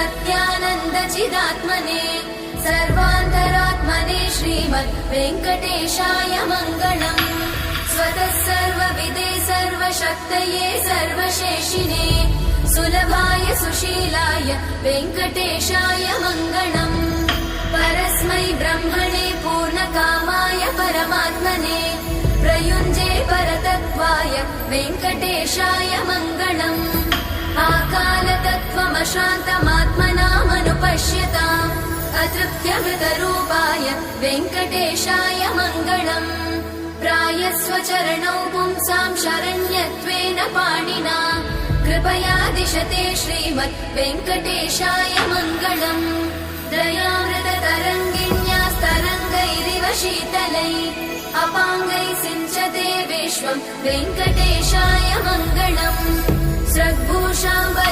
सत्यानन्दचिदात्मने सर्वान्तरात्मने श्रीमद् वेङ्कटेशाय मङ्गलम्। स्वतः सर्वविदे सर्वशक्तये सर्वशेषिणे सुलभाय सुशीलाय वेङ्कटेशाय मङ्गलम्। परस्मै ब्रह्मणे पूर्णकामाय परमात्मने प्रयुञ्जे परतत्त्वाय वेङ्कटेशाय मङ्गलम्। आकालतत्त्वमशान्तमात्मनामनुपश्यताम् अतृप्त्यमृतरूपाय वेङ्कटेशाय मङ्गलम्। प्रायस्वचरणौ पुंसां शरण्यत्वेन पाणिना कृपया दिशते श्रीमद् वेङ्कटेशाय मङ्गलम्। दयामृततरङ्गिण्यास्तरङ्गैरिव शीतलै अपाङ्गैः सिञ्चते विश्वं वेङ्कटेशाय मङ्गलम्। स्रग्भूषाम्बर